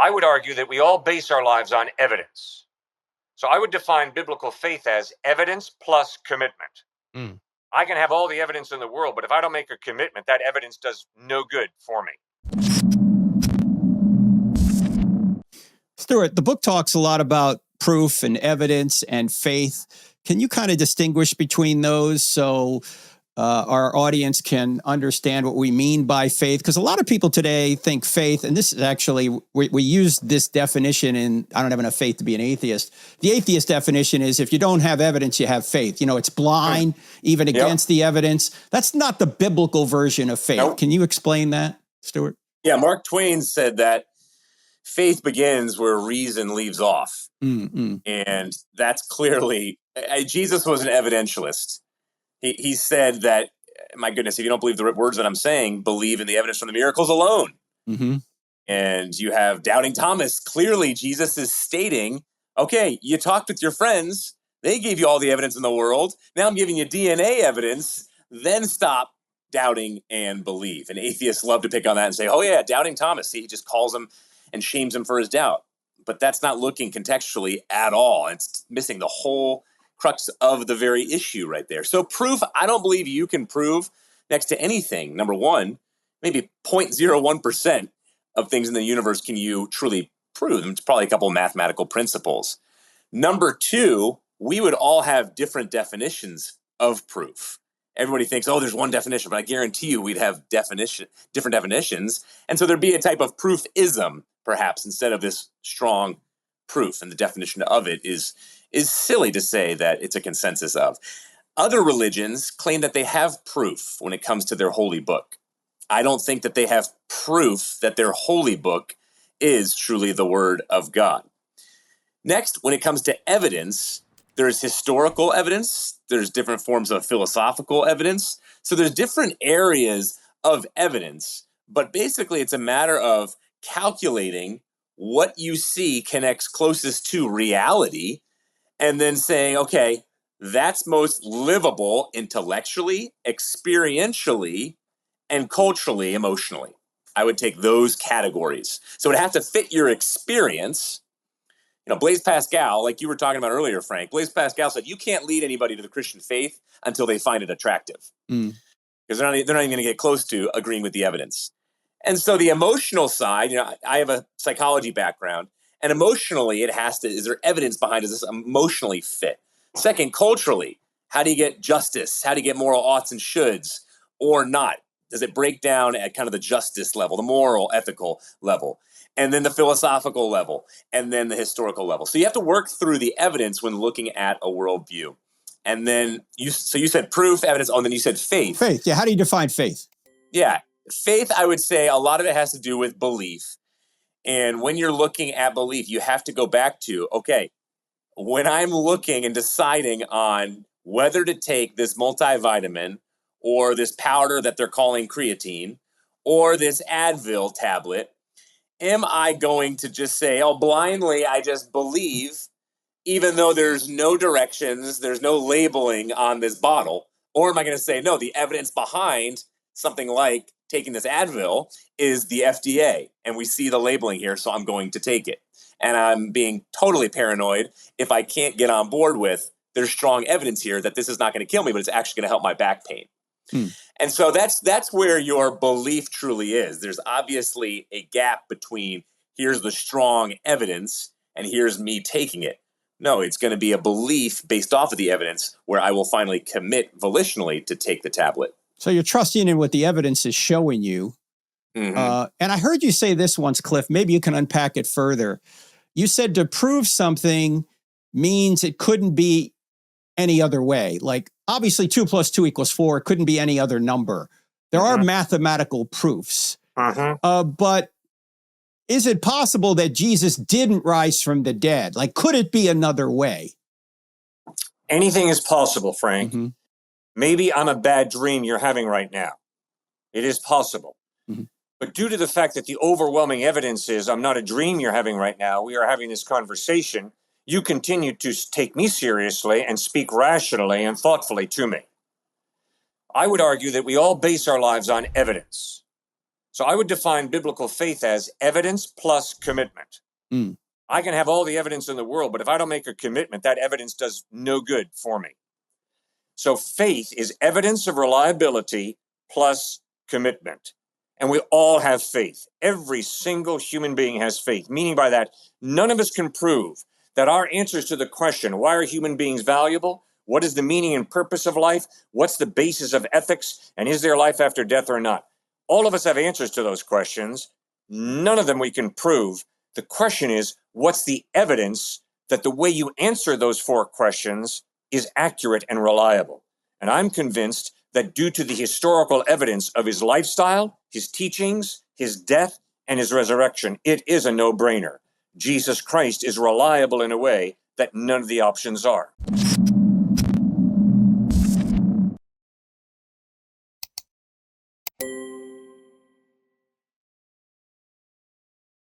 I would argue that we all base our lives on evidence. So I would define biblical faith as evidence plus commitment. Mm. I can have all the evidence in the world, but if I don't make a commitment, that evidence does no good for me. Stuart, the book talks a lot about proof and evidence and faith. Can you kind of distinguish between those so our audience can understand what we mean by faith? Because a lot of people today think faith, and this is actually, we use this definition in, I don't have enough faith to be an atheist. The atheist definition is if you don't have evidence, you have faith. You know, it's blind, even against the evidence. That's not the biblical version of faith. Nope. Can you explain that, Stuart? Yeah, Mark Twain said that faith begins where reason leaves off. And that's clearly, Jesus was an evidentialist. He said that, my goodness, if you don't believe the words that I'm saying, believe in the evidence from the miracles alone. And you have doubting Thomas. Clearly, Jesus is stating, okay, you talked with your friends. They gave you all the evidence in the world. Now I'm giving you DNA evidence. Then stop doubting and believe. And atheists love to pick on that and say, oh yeah, doubting Thomas. See, he just calls him and shames him for his doubt. But that's not looking contextually at all. It's missing the whole crux of the very issue right there. So proof, I don't believe you can prove next to anything. Number one, maybe 0.01% of things in the universe can you truly prove. It's probably a couple of mathematical principles. Number two, we would all have different definitions of proof. Everybody thinks, oh, there's one definition, but I guarantee you we'd have different definitions. And so there'd be a type of proofism, perhaps, instead of this strong proof. And the definition of it is silly to say that it's a consensus of. Other religions claim that they have proof when it comes to their holy book. I don't think that they have proof that their holy book is truly the word of God. Next, when it comes to evidence, there's historical evidence, there's different forms of philosophical evidence. So there's different areas of evidence, but basically it's a matter of calculating what you see connects closest to reality and then saying, okay, that's most livable intellectually, experientially, and culturally, emotionally. I would take those categories. So it would have to fit your experience. You know, Blaise Pascal, like you were talking about earlier, Frank, Blaise Pascal said, you can't lead anybody to the Christian faith until they find it attractive. Because they're not even going to get close to agreeing with the evidence. And so the emotional side, you know, I have a psychology background, and emotionally it has to, is there evidence behind, does this emotionally fit? Second, culturally, how do you get justice? How do you get moral oughts and shoulds or not? Does it break down at kind of the justice level, the moral, ethical level? And then the philosophical level, and then the historical level. So you have to work through the evidence when looking at a worldview. And then you said proof, evidence, and then you said faith. Faith, yeah. How do you define faith? Yeah, faith, I would say a lot of it has to do with belief. And when you're looking at belief, you have to go back to, okay, when I'm looking and deciding on whether to take this multivitamin or this powder that they're calling creatine or this Advil tablet, am I going to just say, oh, blindly, I just believe, even though there's no directions, there's no labeling on this bottle? Or am I going to say, no, the evidence behind something like taking this Advil is the FDA, and we see the labeling here, so I'm going to take it. And I'm being totally paranoid if I can't get on board with, there's strong evidence here that this is not going to kill me, but it's actually going to help my back pain. And so that's where your belief truly is. There's obviously a gap between here's the strong evidence and here's me taking it. No, it's going to be a belief based off of the evidence where I will finally commit volitionally to take the tablet. So you're trusting in what the evidence is showing you. And I heard you say this once, Cliff. Maybe you can unpack it further. You said to prove something means it couldn't be any other way. Like, obviously 2 + 2 = 4. It couldn't be any other number. There are mathematical proofs. But is it possible that Jesus didn't rise from the dead? Like, could it be another way? Anything is possible, Frank. Maybe I'm a bad dream you're having right now. It is possible. But due to the fact that the overwhelming evidence is I'm not a dream you're having right now, we are having this conversation, you continue to take me seriously and speak rationally and thoughtfully to me. I would argue that we all base our lives on evidence. So I would define biblical faith as evidence plus commitment. Mm. I can have all the evidence in the world, but if I don't make a commitment, that evidence does no good for me. So faith is evidence of reliability plus commitment. And we all have faith. Every single human being has faith, meaning by that, none of us can prove that our answers to the question, why are human beings valuable? What is the meaning and purpose of life? What's the basis of ethics? And is there life after death or not? All of us have answers to those questions. None of them we can prove. The question is, what's the evidence that the way you answer those four questions is accurate and reliable? And I'm convinced that due to the historical evidence of his lifestyle, his teachings, his death, and his resurrection, it is a no-brainer. Jesus Christ is reliable in a way that none of the options are.